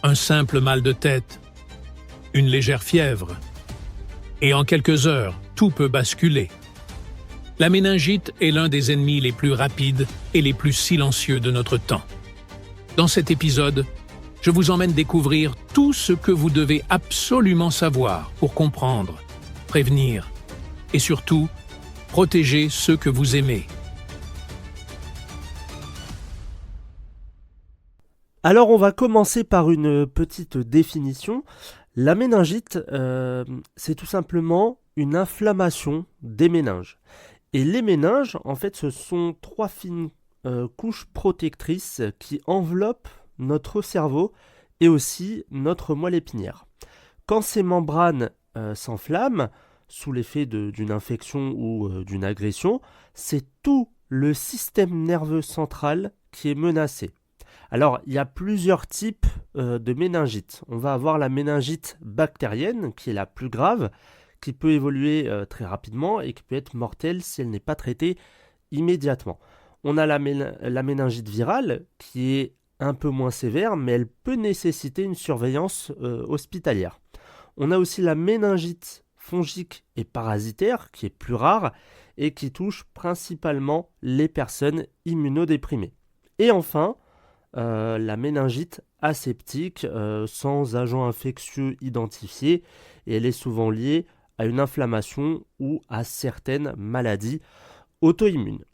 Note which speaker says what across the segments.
Speaker 1: un simple mal de tête, une légère fièvre, et en quelques heures, tout peut basculer. La méningite est l'un des ennemis les plus rapides et les plus silencieux de notre temps. Dans cet épisode, je vous emmène découvrir tout ce que vous devez absolument savoir pour comprendre, prévenir et surtout, protéger ceux que vous aimez.
Speaker 2: Alors on va commencer par une petite définition. La méningite, c'est tout simplement une inflammation des méninges. Et les méninges, en fait, ce sont trois fines couches protectrices qui enveloppent notre cerveau et aussi notre moelle épinière. Quand ces membranes s'enflamment, sous l'effet d'une infection ou d'une agression, c'est tout le système nerveux central qui est menacé. Alors, il y a plusieurs types de méningite. On va avoir la méningite bactérienne, qui est la plus grave, qui peut évoluer très rapidement et qui peut être mortelle si elle n'est pas traitée immédiatement. On a la méningite virale, qui est un peu moins sévère, mais elle peut nécessiter une surveillance hospitalière. On a aussi la méningite fongique et parasitaire, qui est plus rare et qui touche principalement les personnes immunodéprimées. Et enfin, la méningite aseptique, sans agent infectieux identifié, et elle est souvent liée à une inflammation ou à certaines maladies auto-immunes.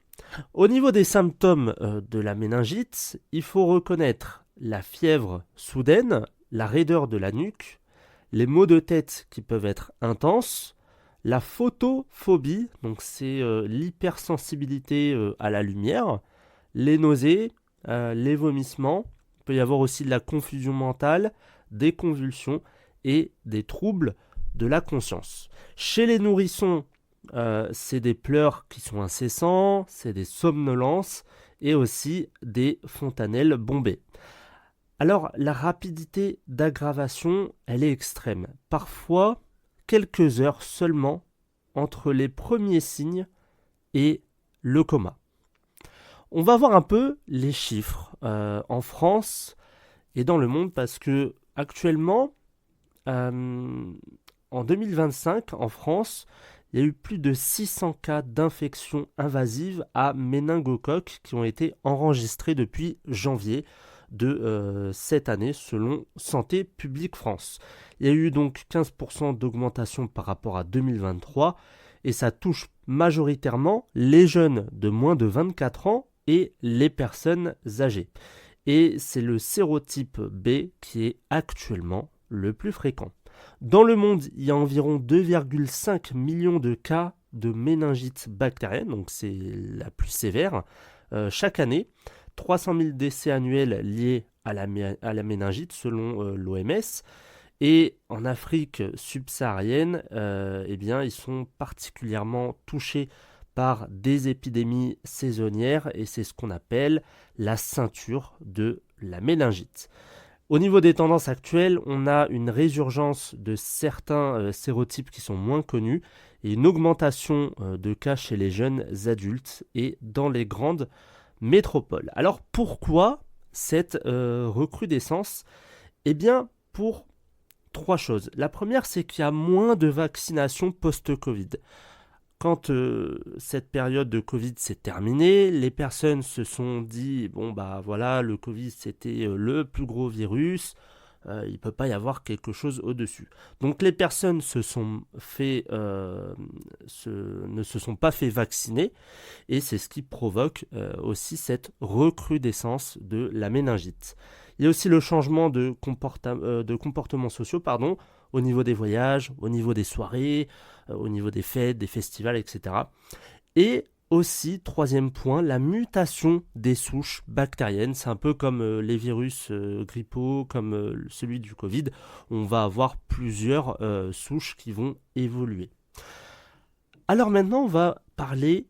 Speaker 2: Au niveau des symptômes de la méningite, il faut reconnaître la fièvre soudaine, la raideur de la nuque, les maux de tête qui peuvent être intenses, la photophobie, donc c'est l'hypersensibilité à la lumière, les nausées, les vomissements, il peut y avoir aussi de la confusion mentale, des convulsions et des troubles de la conscience. Chez les nourrissons, c'est des pleurs qui sont incessants, c'est des somnolences et aussi des fontanelles bombées. Alors, la rapidité d'aggravation, elle est extrême. Parfois, quelques heures seulement entre les premiers signes et le coma. On va voir un peu les chiffres en France et dans le monde parce que actuellement, en 2025, en France, il y a eu plus de 600 cas d'infection invasive à méningocoque qui ont été enregistrés depuis janvier de cette année selon Santé publique France. Il y a eu donc 15% d'augmentation par rapport à 2023 et ça touche majoritairement les jeunes de moins de 24 ans et les personnes âgées. Et c'est le sérotype B qui est actuellement le plus fréquent. Dans le monde, il y a environ 2,5 millions de cas de méningite bactérienne, donc c'est la plus sévère, chaque année. 300 000 décès annuels liés à la méningite selon l'OMS. Et en Afrique subsaharienne, ils sont particulièrement touchés par des épidémies saisonnières et c'est ce qu'on appelle la ceinture de la méningite. Au niveau des tendances actuelles, on a une résurgence de certains sérotypes qui sont moins connus et une augmentation de cas chez les jeunes adultes et dans les grandes métropoles. Alors pourquoi cette recrudescence ? Eh bien pour trois choses. La première, c'est qu'il y a moins de vaccinations post-Covid. Quand cette période de Covid s'est terminée, les personnes se sont dit le Covid c'était le plus gros virus, il ne peut pas y avoir quelque chose au-dessus. Donc les personnes ne se sont pas fait vacciner et c'est ce qui provoque aussi cette recrudescence de la méningite. Il y a aussi le changement de comportements sociaux, au niveau des voyages, au niveau des soirées, au niveau des fêtes, des festivals, etc. Et aussi, troisième point, la mutation des souches bactériennes. C'est un peu comme les virus grippaux, comme celui du Covid. On va avoir plusieurs souches qui vont évoluer. Alors maintenant, on va parler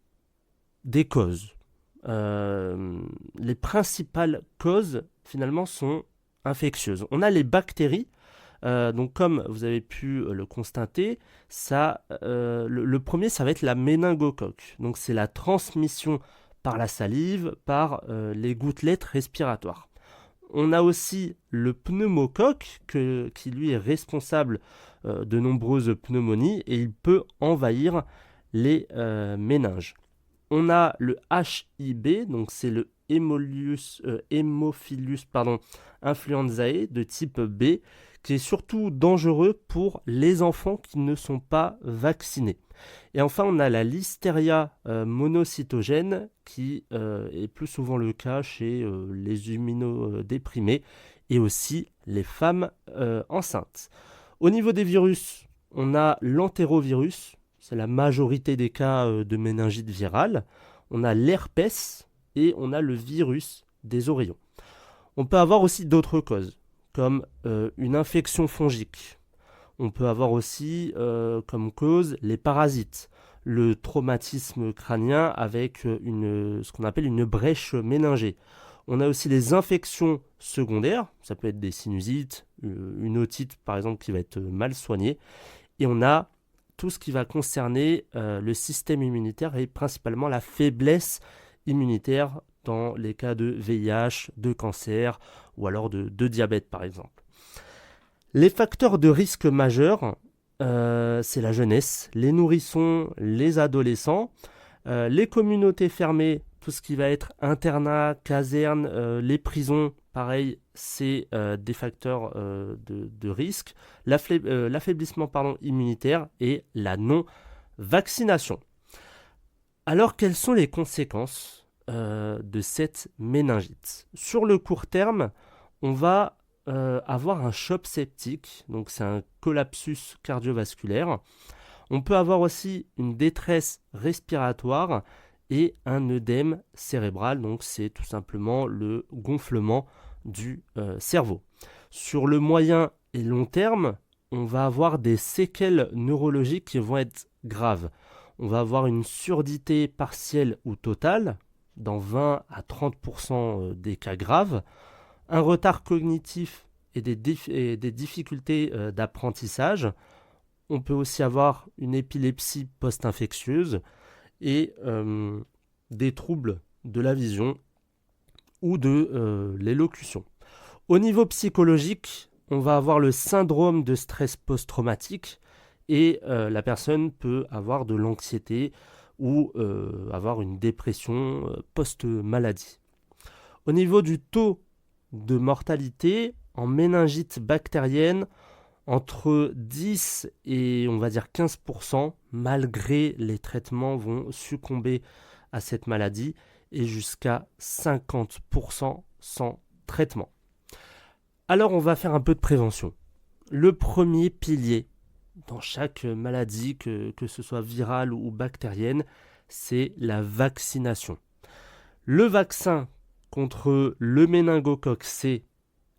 Speaker 2: des causes. Les principales causes, finalement, sont infectieuses. On a les bactéries. Donc comme vous avez pu le constater, le premier ça va être la méningocoque. Donc c'est la transmission par la salive, par les gouttelettes respiratoires. On a aussi le pneumocoque qui lui est responsable de nombreuses pneumonies et il peut envahir les méninges. On a le HIB, donc c'est le Haemophilus influenzae de type B, qui est surtout dangereux pour les enfants qui ne sont pas vaccinés. Et enfin, on a la listeria monocytogène, qui est plus souvent le cas chez les immunodéprimés et aussi les femmes enceintes. Au niveau des virus, on a l'entérovirus, c'est la majorité des cas de méningite virale. On a l'herpès et on a le virus des oreillons. On peut avoir aussi d'autres causes, comme une infection fongique. On peut avoir aussi comme cause les parasites, le traumatisme crânien avec ce qu'on appelle une brèche méningée. On a aussi les infections secondaires, ça peut être des sinusites, une otite par exemple qui va être mal soignée. Et on a tout ce qui va concerner le système immunitaire et principalement la faiblesse immunitaire dans les cas de VIH, de cancer ou alors de diabète par exemple. Les facteurs de risque majeurs, c'est la jeunesse, les nourrissons, les adolescents, les communautés fermées, tout ce qui va être internat, caserne, les prisons, pareil, c'est des facteurs de risque, l'affaiblissement immunitaire et la non-vaccination. Alors, quelles sont les conséquences de cette méningite ? Sur le court terme, on va avoir un choc septique, donc c'est un collapsus cardiovasculaire. On peut avoir aussi une détresse respiratoire et un œdème cérébral, donc c'est tout simplement le gonflement du cerveau. Sur le moyen et long terme, on va avoir des séquelles neurologiques qui vont être graves. On va avoir une surdité partielle ou totale, dans 20 à 30% des cas graves, un retard cognitif et des difficultés d'apprentissage. On peut aussi avoir une épilepsie post-infectieuse et des troubles de la vision ou de l'élocution. Au niveau psychologique, on va avoir le syndrome de stress post-traumatique et la personne peut avoir de l'anxiété ou avoir une dépression post-maladie. Au niveau du taux de mortalité en méningite bactérienne, entre 10 et on va dire 15%, malgré les traitements, vont succomber à cette maladie et jusqu'à 50% sans traitement. Alors on va faire un peu de prévention. Le premier pilier dans chaque maladie, que ce soit virale ou bactérienne, c'est la vaccination. Le vaccin contre le méningocoque C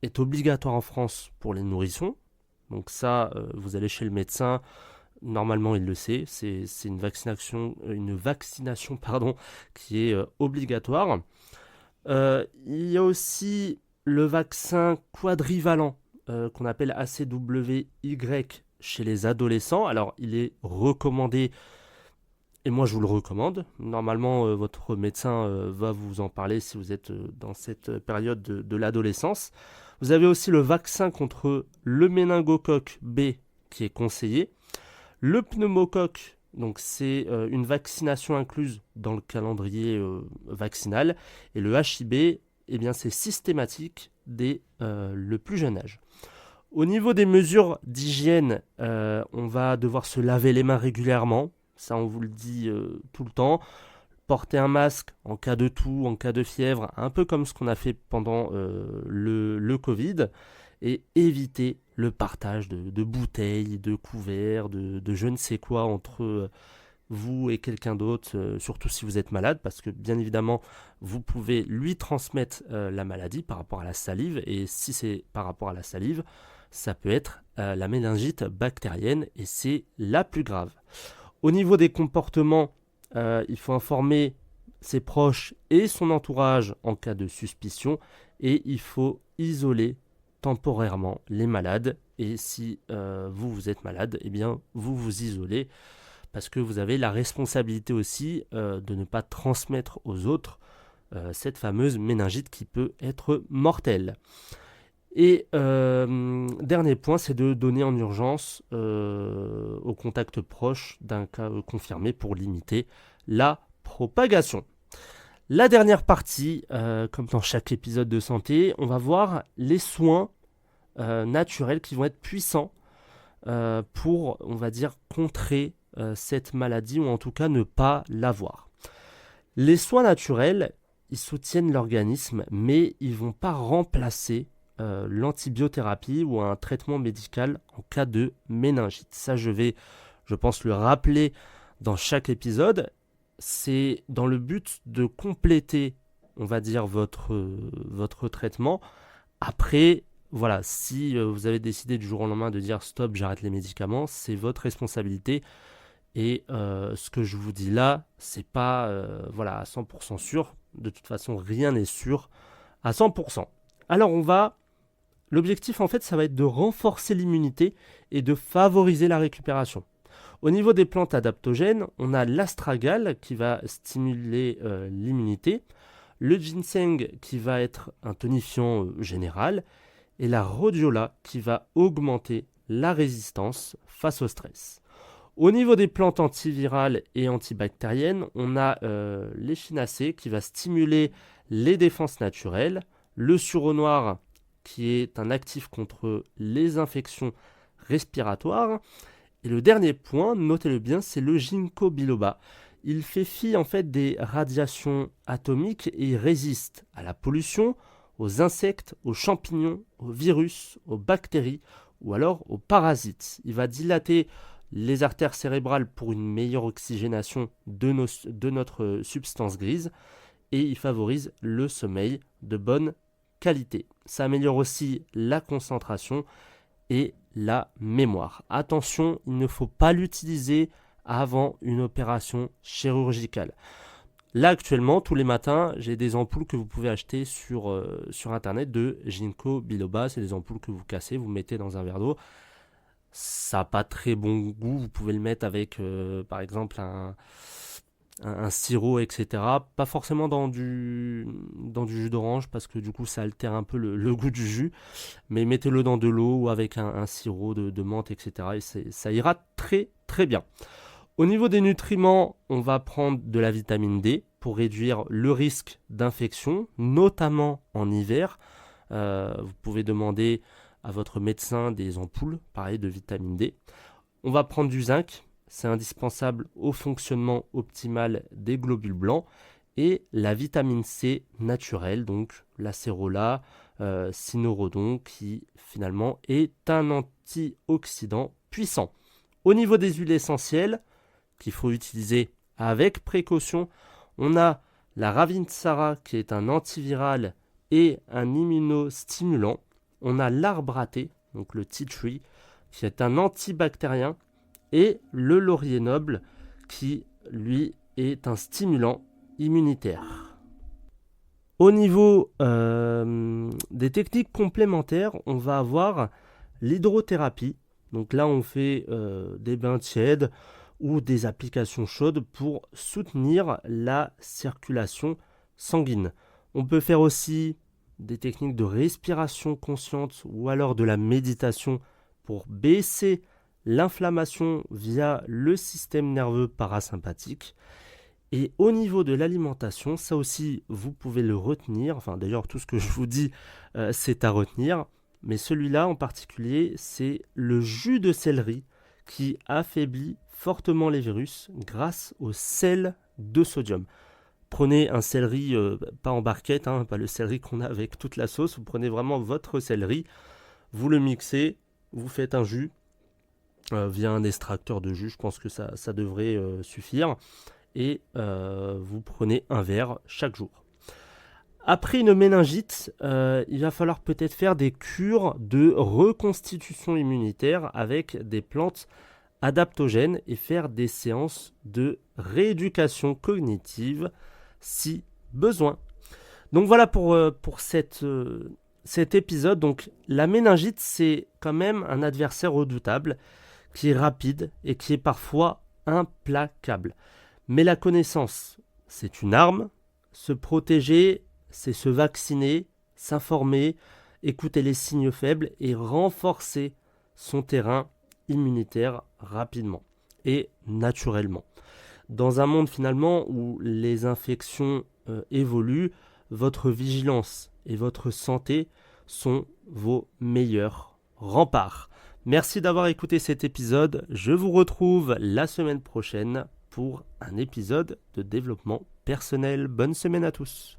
Speaker 2: est obligatoire en France pour les nourrissons. Donc ça, vous allez chez le médecin, normalement il le sait, c'est une vaccination qui est obligatoire. Il y a aussi le vaccin quadrivalent qu'on appelle ACWY chez les adolescents. Alors il est recommandé, et moi je vous le recommande. Normalement votre médecin va vous en parler si vous êtes dans cette période de l'adolescence. Vous avez aussi le vaccin contre le méningocoque B qui est conseillé. Le pneumocoque, donc c'est une vaccination incluse dans le calendrier vaccinal. Et le HIB, eh bien, c'est systématique dès le plus jeune âge. Au niveau des mesures d'hygiène, on va devoir se laver les mains régulièrement. Ça, on vous le dit tout le temps. Porter un masque en cas de toux, en cas de fièvre, un peu comme ce qu'on a fait pendant le Covid, et éviter le partage de bouteilles, de couverts, de je ne sais quoi entre vous et quelqu'un d'autre, surtout si vous êtes malade, parce que bien évidemment, vous pouvez lui transmettre la maladie par rapport à la salive, et si c'est par rapport à la salive, ça peut être la méningite bactérienne, et c'est la plus grave. Au niveau des comportements, il faut informer ses proches et son entourage en cas de suspicion et il faut isoler temporairement les malades. Et si vous êtes malade, eh bien vous vous isolez parce que vous avez la responsabilité aussi de ne pas transmettre aux autres cette fameuse méningite qui peut être mortelle. Et dernier point, c'est de donner en urgence au contact proche d'un cas confirmé pour limiter la propagation. La dernière partie, comme dans chaque épisode de santé, on va voir les soins naturels qui vont être puissants pour, on va dire, contrer cette maladie ou en tout cas ne pas l'avoir. Les soins naturels, ils soutiennent l'organisme, mais ils ne vont pas remplacer l'antibiothérapie ou un traitement médical en cas de méningite. Ça, je pense, le rappeler dans chaque épisode. C'est dans le but de compléter, on va dire, votre traitement. Après, voilà, si vous avez décidé du jour au lendemain de dire stop, j'arrête les médicaments, c'est votre responsabilité. Et ce que je vous dis là, c'est pas à 100% sûr. De toute façon, rien n'est sûr à 100%. Alors l'objectif en fait, ça va être de renforcer l'immunité et de favoriser la récupération. Au niveau des plantes adaptogènes, on a l'astragale qui va stimuler l'immunité, le ginseng qui va être un tonifiant général et la rhodiola qui va augmenter la résistance face au stress. Au niveau des plantes antivirales et antibactériennes, on a l'échinacée qui va stimuler les défenses naturelles, le sureau noir qui est un actif contre les infections respiratoires. Et le dernier point, notez-le bien, c'est le ginkgo biloba. Il fait fi en fait des radiations atomiques et il résiste à la pollution, aux insectes, aux champignons, aux virus, aux bactéries ou alors aux parasites. Il va dilater les artères cérébrales pour une meilleure oxygénation de notre substance grise et il favorise le sommeil de bonne qualité. Ça améliore aussi la concentration et la mémoire. Attention, il ne faut pas l'utiliser avant une opération chirurgicale. Là, actuellement, tous les matins, j'ai des ampoules que vous pouvez acheter sur Internet de ginkgo biloba. C'est des ampoules que vous cassez, vous mettez dans un verre d'eau. Ça n'a pas très bon goût. Vous pouvez le mettre avec, par exemple, un sirop, etc. Pas forcément dans du jus d'orange parce que du coup ça altère un peu le goût du jus, mais mettez-le dans de l'eau ou avec un sirop de menthe, etc. et ça ira très très bien. Au niveau des nutriments, on va prendre de la vitamine D pour réduire le risque d'infection, notamment en hiver. Vous pouvez demander à votre médecin des ampoules, pareil, de vitamine D. On va prendre du zinc. C'est indispensable au fonctionnement optimal des globules blancs et la vitamine C naturelle, donc l'acérola, cynorhodon, qui finalement est un antioxydant puissant. Au niveau des huiles essentielles, qu'il faut utiliser avec précaution, on a la Ravintsara qui est un antiviral et un immunostimulant. On a l'arbre à thé, donc le tea tree, qui est un antibactérien, et le laurier noble qui, lui, est un stimulant immunitaire. Au niveau des techniques complémentaires, on va avoir l'hydrothérapie. Donc là, on fait des bains tièdes ou des applications chaudes pour soutenir la circulation sanguine. On peut faire aussi des techniques de respiration consciente ou alors de la méditation pour baisser l'inflammation via le système nerveux parasympathique. Et au niveau de l'alimentation, ça aussi, vous pouvez le retenir. Enfin, d'ailleurs, tout ce que je vous dis, c'est à retenir. Mais celui-là en particulier, c'est le jus de céleri qui affaiblit fortement les virus grâce au sel de sodium. Prenez un céleri, pas en barquette, pas le céleri qu'on a avec toute la sauce. Vous prenez vraiment votre céleri, vous le mixez, vous faites un jus. Via un extracteur de jus, je pense que ça devrait suffire. Et vous prenez un verre chaque jour. Après une méningite, il va falloir peut-être faire des cures de reconstitution immunitaire avec des plantes adaptogènes et faire des séances de rééducation cognitive si besoin. Donc voilà pour cet épisode. Donc la méningite, c'est quand même un adversaire redoutable qui est rapide et qui est parfois implacable. Mais la connaissance, c'est une arme, Se protéger, c'est se vacciner, s'informer, écouter les signes faibles et renforcer son terrain immunitaire rapidement et naturellement. Dans un monde finalement où les infections évoluent, votre vigilance et votre santé sont vos meilleurs remparts. Merci d'avoir écouté cet épisode. Je vous retrouve la semaine prochaine pour un épisode de développement personnel. Bonne semaine à tous.